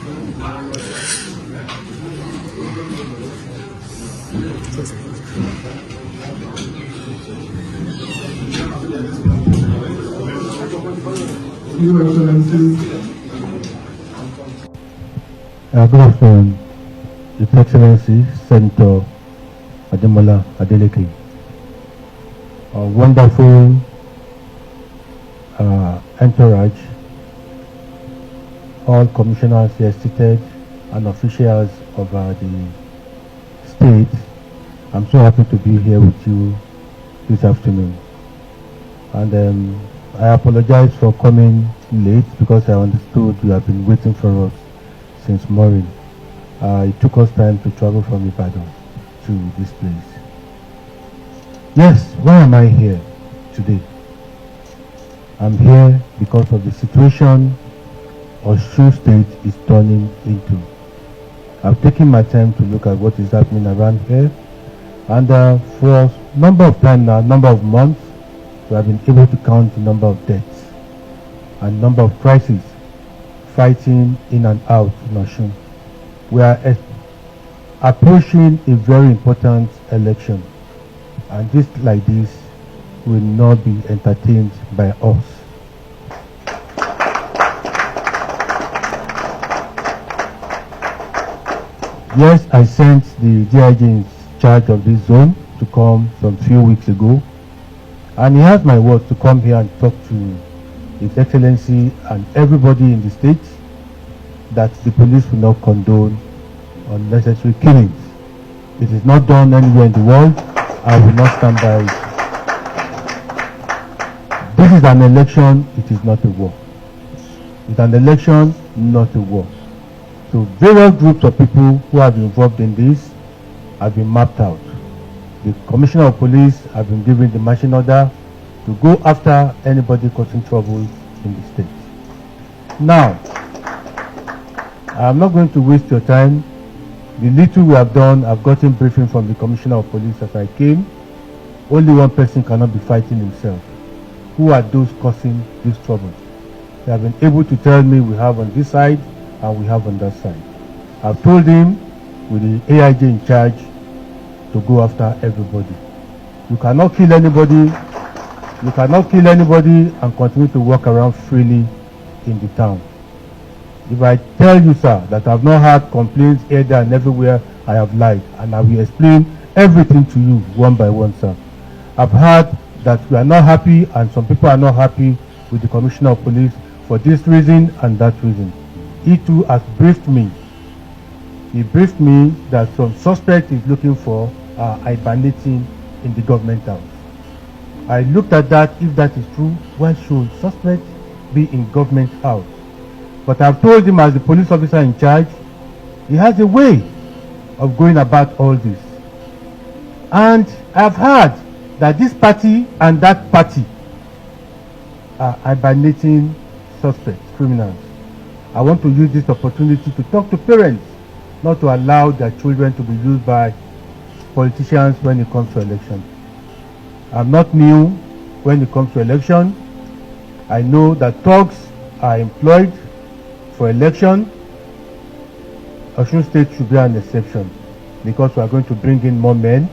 Your Excellency. Good afternoon, His Excellency Senator Ademola Adeleke. A wonderful entourage, all commissioners here seated and officials of the state. I'm so happy to be here with you this afternoon. And I apologize for coming late because I understood you have been waiting for us since morning. It took us time to travel from Ibadan to this place. Yes, why am I here today? I'm here because of the situation Osun State is turning into. I've taken my time to look at what is happening around here, and for a number of time now, number of months, we have been able to count the number of deaths and number of crises fighting in and out in Osun. We are approaching a very important election, and this like this will not be entertained by us. Yes, I sent the DIG in charge of this zone to come some few weeks ago, and he has my word to come here and talk to His Excellency and everybody in the state that the police will not condone unnecessary killings. It is not done anywhere in the world. I will not stand by it. This is an election, it is not a war. It's an election, not a war. So various groups of people who have been involved in this have been mapped out. The Commissioner of Police have been given the marching order to go after anybody causing trouble in the state. Now, I'm not going to waste your time. The little we have done, I've gotten briefing from the Commissioner of Police as I came. Only one person cannot be fighting himself. Who are those causing this trouble? They have been able to tell me we have on this side and we have on that side. I've told him with the AIG in charge to go after everybody. You cannot kill anybody. You cannot kill anybody and continue to walk around freely in the town. If I tell you, sir, that I've not had complaints here, there, and everywhere, I have lied, and I will explain everything to you one by one, sir. I've heard that we are not happy, and some people are not happy with the Commissioner of Police for this reason and that reason. He too has briefed me. He briefed me that some suspect is looking for hibernating in the government house. I looked at that. If that is true, why should suspect be in government house? But I've told him as the police officer in charge, he has a way of going about all this. And I've heard that this party and that party are hibernating suspects, criminals. I want to use this opportunity to talk to parents not to allow their children to be used by politicians when it comes to election. I'm not new when it comes to election. I know that thugs are employed for election. Osun State should be an exception because we are going to bring in more men.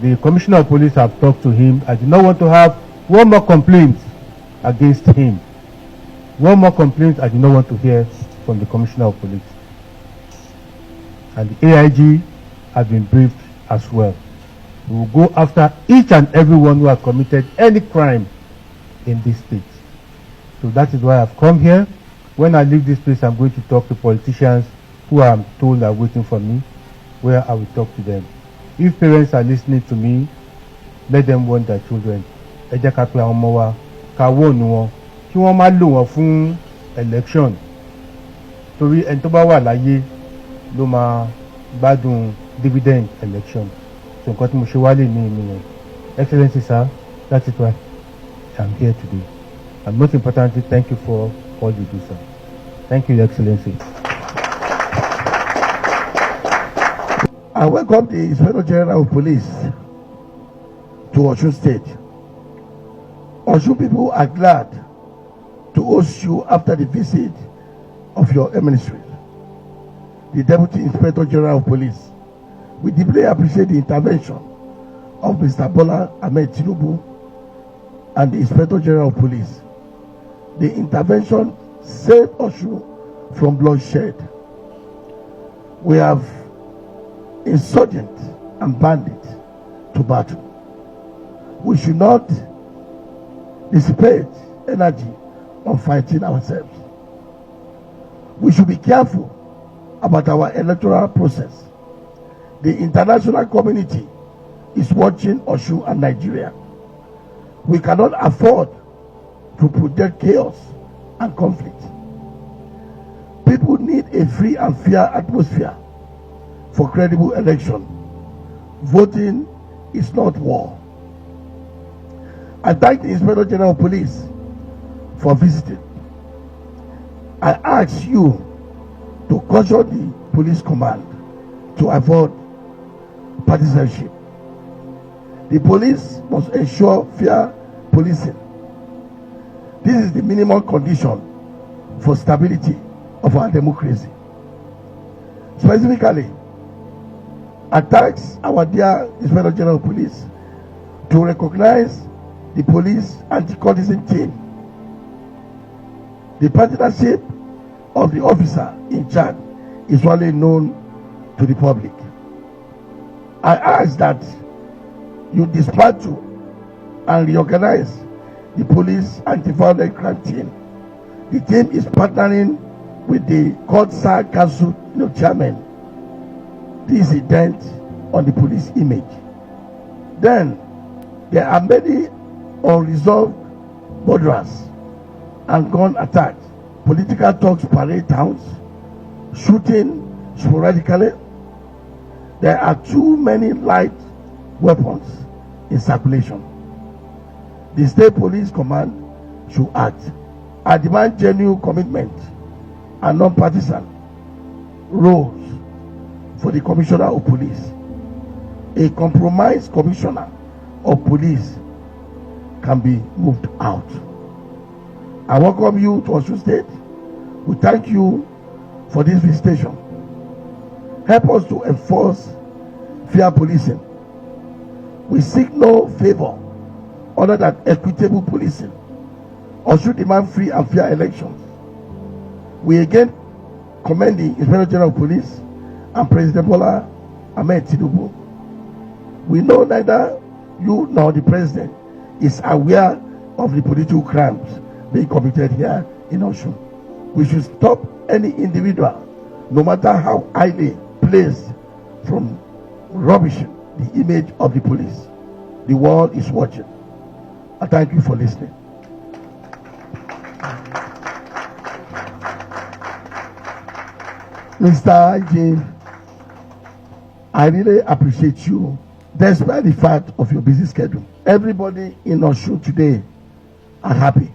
The Commissioner of Police have talked to him. I do not want to have one more complaint against him. One more complaint I do not want to hear from the Commissioner of Police. And the AIG have been briefed as well. We will go after each and everyone who has committed any crime in this state. So that is why I've come here. When I leave this place, I'm going to talk to politicians who I'm told are waiting for me, where I will talk to them. If parents are listening to me, let them warn their children. Ẹ jẹ́ ká pe àwọn ọmọ wa, ká warn wọn, kí wọ́n má lò wọ́n fún election. Torí ẹni tó bá wà láyé ló máa gbádùn dividend election. So nǹkan tí mo ṣe wálé ní ìyẹn. Excellency, sir, that is why I'm here today. And most importantly, thank you for all you do, sir. Thank you, Your Excellency. I welcome the Inspector General of Police to Osun State. Osun people are glad to host you after the visit of your ministry, the Deputy Inspector General of Police. We deeply appreciate the intervention of Mr. Bola Ahmed Tinubu and the Inspector General of Police. The intervention saved Osun from bloodshed. We have insurgents and bandits to battle. We should not dissipate energy on fighting ourselves. We should be careful about our electoral process. The international community is watching Osun and Nigeria. We cannot afford to project chaos and conflict. People need a free and fair atmosphere for credible election. Voting is not war. I thank the Inspector General of Police for visiting. I ask you to caution the police command to avoid partisanship. The police must ensure fair policing. This is the minimum condition for stability of our democracy. Specifically, I task our dear Inspector General of Police to recognize the police anti-cultism team. The partnership of the officer in charge is only known to the public. I ask that you dismantle and reorganize the police anti-violent crime team. The team is partnering with the Court Council chairman. This is a dent on the police image. Then there are many unresolved murderers and gun attacks, political talks parade towns, shooting sporadically. There are too many light weapons in circulation. The state police command should act. I demand genuine commitment and non-partisan roles for the Commissioner of Police. A compromised Commissioner of Police can be moved out. I welcome you to Osun State. We thank you for this visitation. Help us to enforce fair policing. We seek no favor other than equitable policing. Osun demand free and fair elections. We again commend the Inspector General of Police and President Bola Ahmed Tinubu. We know neither you nor the President is aware of the political crimes being committed here in Osun. We should stop any individual, no matter how highly placed, from rubbishing the image of the police. The world is watching. I thank you for listening. Mr. IJ, I really appreciate you, despite the fact of your busy schedule. Everybody in Osun today are happy.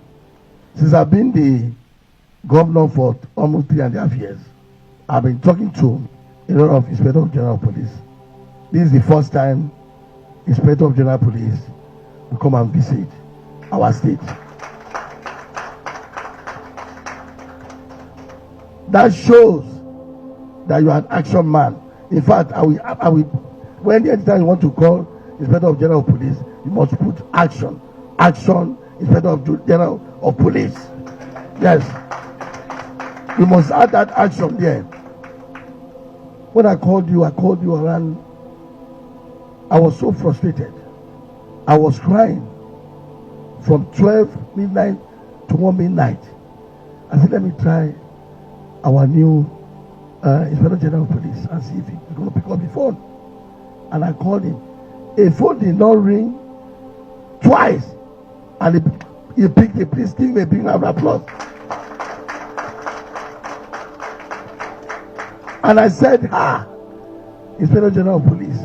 Since I've been the governor for almost 3.5 years, I've been talking to a lot of Inspector General of Police. This is the first time Inspector General of Police will come and visit our state. That shows that you are an action man. In fact, I will when anytime you want to call Inspector General of Police, you must put action. Action, Inspector General of Police. Yes. You must add that action there. When I called you around. I was so frustrated. I was crying from 12 midnight to 1 midnight. I said, let me try our new Inspector General of Police and see if he's going to pick up the phone. And I called him. A phone did not ring twice. And he picked it. Please give me a big round of applause. And I said, Inspector General of Police,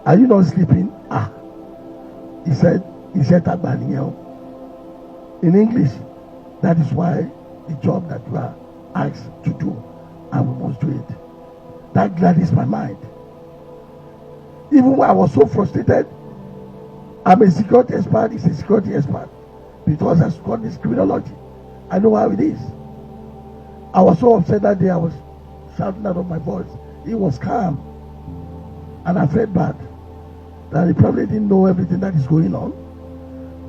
are you not sleeping? He said, in English, that is why the job that you are asked to do, and we must do it. That gladdens my mind. Even when I was so frustrated, I'm a security expert, he's a security expert. Because I studied this criminology. I know how it is. I was so upset that day. I was shouting out of my voice. He was calm, and I felt bad that he probably didn't know everything that is going on.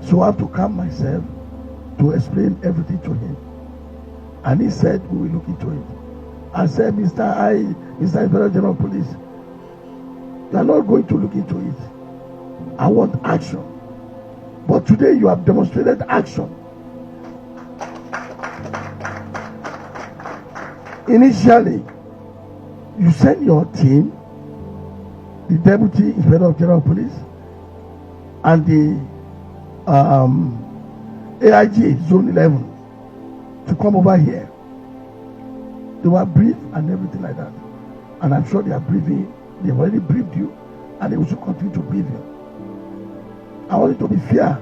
So I have to calm myself to explain everything to him. And he said, we will look into it. I said, Mr. Inspector General of Police, you are not going to look into it. I want action. But today you have demonstrated action. Initially, you sent your team, the Deputy Inspector General of Police, and the AIG Zone 11 to come over here. They were briefed and everything like that. And I'm sure they are briefing, they have already briefed you, and they will still continue to brief you. I want you to be fair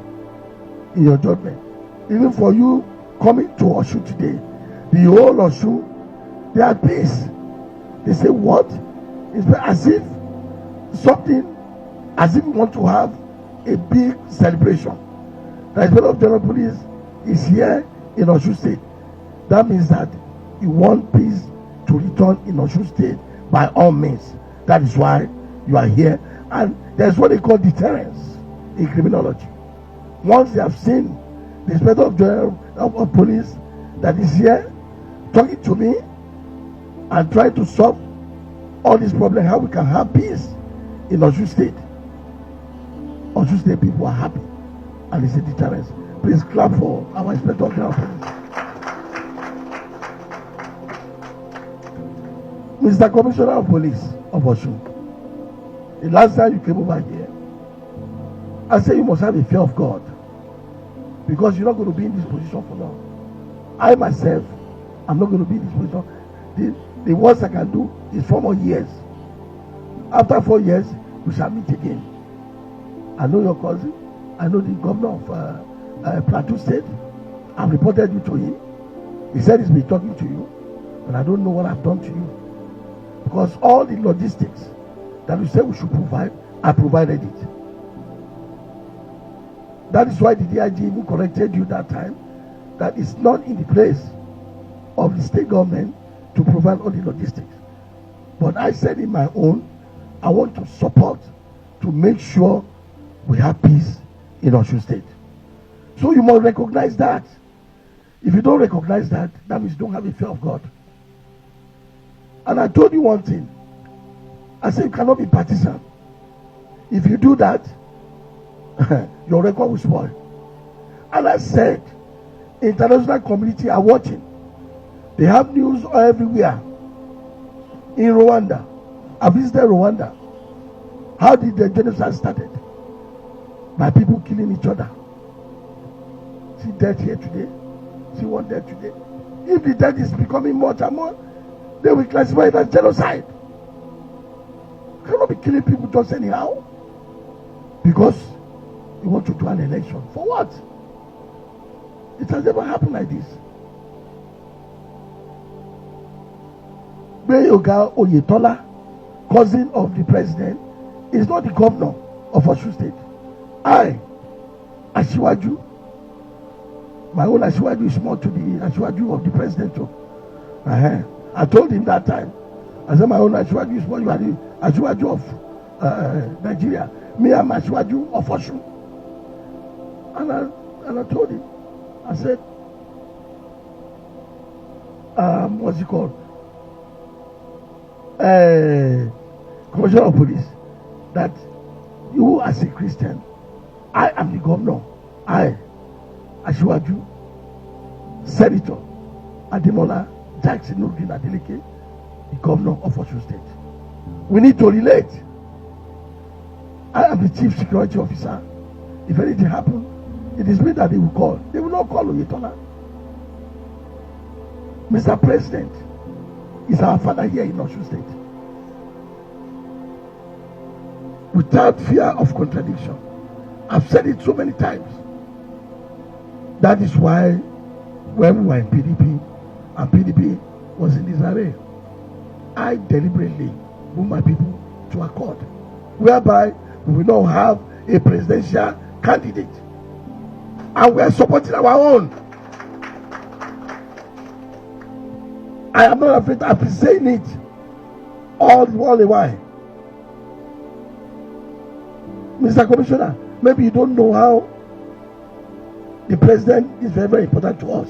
in your judgment. Even for you coming to Osun today, the whole Osun, they are at peace. They say, what? It's as if something, as if we want to have a big celebration. The Inspector of General Police is here in Osun State. That means that you want peace to return in Osun State by all means. That is why you are here. And there's what they call deterrence in criminology. Once they have seen the Inspector of General of Police that is here talking to me and trying to solve all these problems, how we can have peace in Osun State. Osun State people are happy, and it's a deterrence. Please clap for our Inspector of General Police. Mr. Commissioner of Police of Osun, the last time you came over here, I said you must have a fear of God, because you're not going to be in this position for long. I myself, I'm not going to be in this position. The worst I can do is 4 more years. After 4 years, we shall meet again. I know your cousin. I know the governor of Plateau State. I've reported you to him. He said he's been talking to you, but I don't know what I've done to you. Because all the logistics that you said we should provide, I provided it. That is why the DIG even corrected you that time, that it's not in the place of the state government to provide all the logistics. But I said in my own, I want to support to make sure we have peace in Osun State. So you must recognize that. If you don't recognize that, that means you don't have a fear of God. And I told you one thing. I said you cannot be partisan. If you do that, your record will spoil. And I said, international community are watching. They have news everywhere. In Rwanda, I visited Rwanda. How did the genocide started? By people killing each other. See death here today. See one death today. If the death is becoming more and more, they will classify it as genocide. You cannot be killing people just anyhow. Because you want to do an election. For what? It has never happened like this. Oga Oyetola, cousin of the president, is not the governor of Osun State. I, Asiwaju, my own Asiwaju is more to the Asiwaju of the president too. I told him that time. I said my own Asiwaju is more, you are the Asiwaju of Nigeria. Me, I'm Asiwaju of Osun. And I told him, I said, what's it called? Commissioner of Police, that you as a Christian, I am the governor. I, Asiwaju, Senator Ademola Jackson Nurdin Adeleke, the governor of Osun State. We need to relate. I am the chief security officer. If anything happens, it is me that they will call. They will not call Oyetola. Mr. President is our father here in Osun State. Without fear of contradiction. I've said it so many times. That is why when we were in PDP and PDP was in disarray, I deliberately moved my people to accord, whereby we will not have a presidential candidate. And we are supporting our own. I am not afraid. I've been saying it all the while. Mr. Commissioner, maybe you don't know how the president is very, very important to us.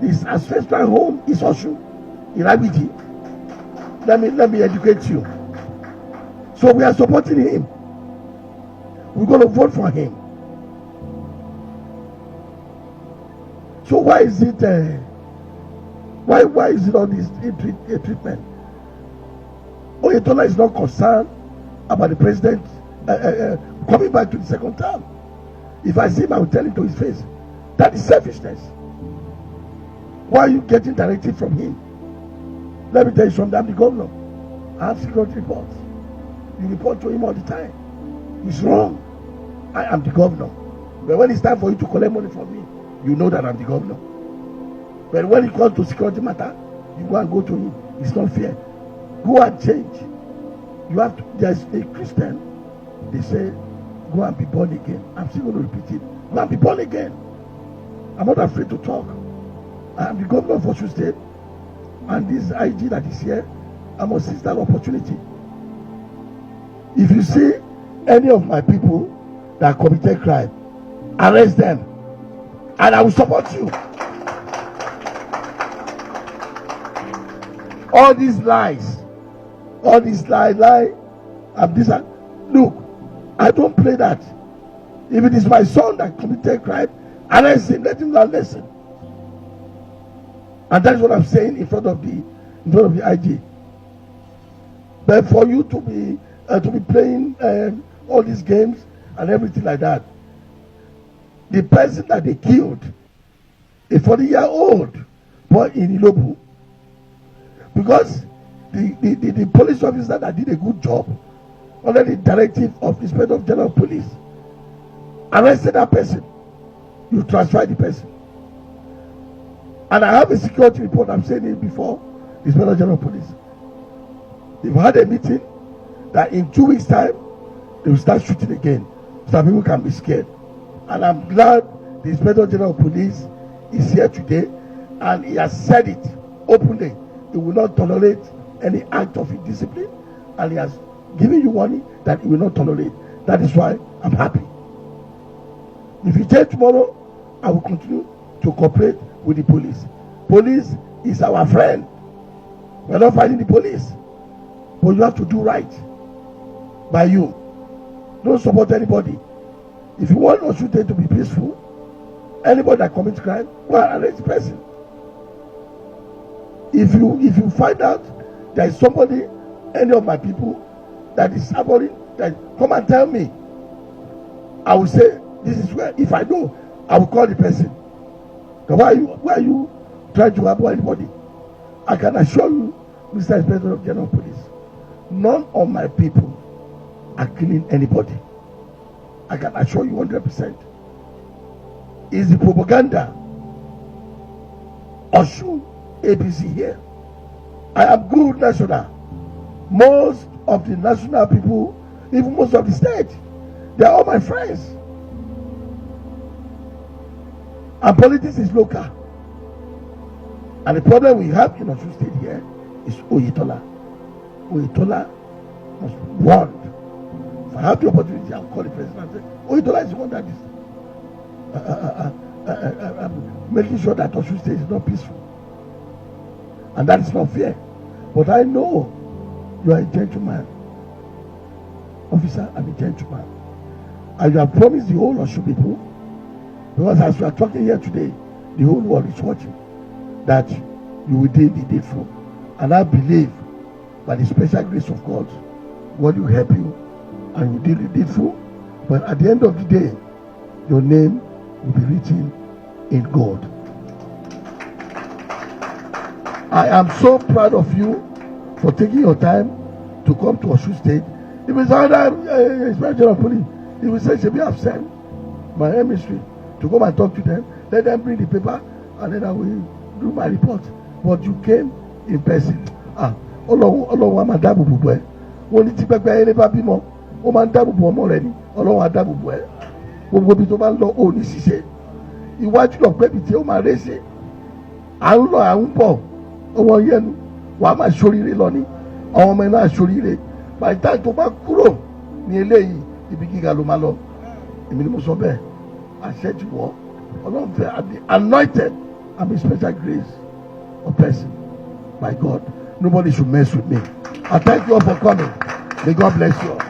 His ancestral home is Osun, in Abiji. Let me educate you. So we are supporting him. We're going to vote for him. So why is it why is it all this treatment? Oyetola is not concerned about the president coming back to the second term. If I see him, I will tell him to his face. That is selfishness. Why are you getting directive from him? Let me tell you something. I'm the governor. I have security reports. You report to him all the time. He's wrong. I am the governor. But when it's time for you to collect money from me, you know that I'm the governor. But when it comes to security matter, you go and go to him. It's not fair. Go and change. You have to. There's a Christian. They say, go and be born again. I'm still going to repeat it. Go and be born again. I'm not afraid to talk. I am the governor of Osun State, and this IG that is here, I must seize that opportunity. If you see any of my people that committed crime, arrest them, and I will support you. All these lies, and this. Look, I don't play that. If it is my son that committed crime, arrest him, let him learn lesson. And that's what I'm saying in front of the IG. But for you to be playing all these games and everything like that, the person that they killed, a 40-year-old boy in Ilobu, because the police officer that did a good job under the directive of the Inspector General of Police arrested that person, you transfer the person. And I have a security report, I'm saying it before the Inspector General of Police. They've had a meeting that in 2 weeks' time, they will start shooting again, so people can be scared. And I'm glad the Inspector General of Police is here today, and he has said it openly. He will not tolerate any act of indiscipline, and he has given you warning that he will not tolerate. That is why I'm happy. If you change tomorrow, I will continue to cooperate with the police. Police is our friend. We're not fighting the police, but you have to do right by you. Don't support anybody. If you want Osun State to be peaceful, anybody that commits crime, go and arrest the person. If you find out there is somebody, any of my people that is saboting, that come and tell me. I will say this is where. If I know, I will call the person. Why are you trying to avoid anybody? I can assure you, Mr. Inspector General of Police, none of my people are killing anybody. I can assure you 100%. It's the propaganda. Osun ABC here. I am good national. Most of the national people, even most of the state, they are all my friends. And politics is local. And the problem we have in Osun State here is Oyetola. Oyetola must be warned. If I have the opportunity, I'll call the president and say, Oyetola is the one that is making sure that Osun State is not peaceful. And that is not fair. But I know you are a gentleman. Officer, I'm a gentleman. And you have promised the whole Osun people, because as we are talking here today, the whole world is watching, that you will do the needful. And I believe, by the special grace of God, God will help you and you do the needful. But at the end of the day, your name will be written in gold. I am so proud of you for taking your time to come to Osun State. If it's other Inspector of Police, he will say, "Shebi, I've sent my emissary to come and talk to them. Let them bring the paper, and then I will do my report." But you came in person. Ọlọ́run wa máa dáàbò bò ẹ́. Wọ́n ní tí pẹ́pẹ́ ẹni bá bímọ, ó máa ń dáàbò bò ọmọ rẹ̀ ni. Ọlọ́run á dáàbò bò ẹ́. Gbogbo ibi tó bá ń lọ òní ṣiṣẹ́. Iwájú lọ pẹ́bi tí ó máa ré ṣe. À ń lọ à ń bọ̀. ọwọ́ yẹnu wàá máa ṣoríire lọ ní àwọn ọmọ iná ṣoríire by the time tó bá kúrò ní eléyìí ibi gíga ló máa lọ èmi ni mo sọ bẹ́ẹ̀ àṣẹ ti wọ̀ ọlọ́run fẹ́ àbí anointed and a special grace of person by God. Nobody should mess with me. I thank you all for coming. May God bless you all.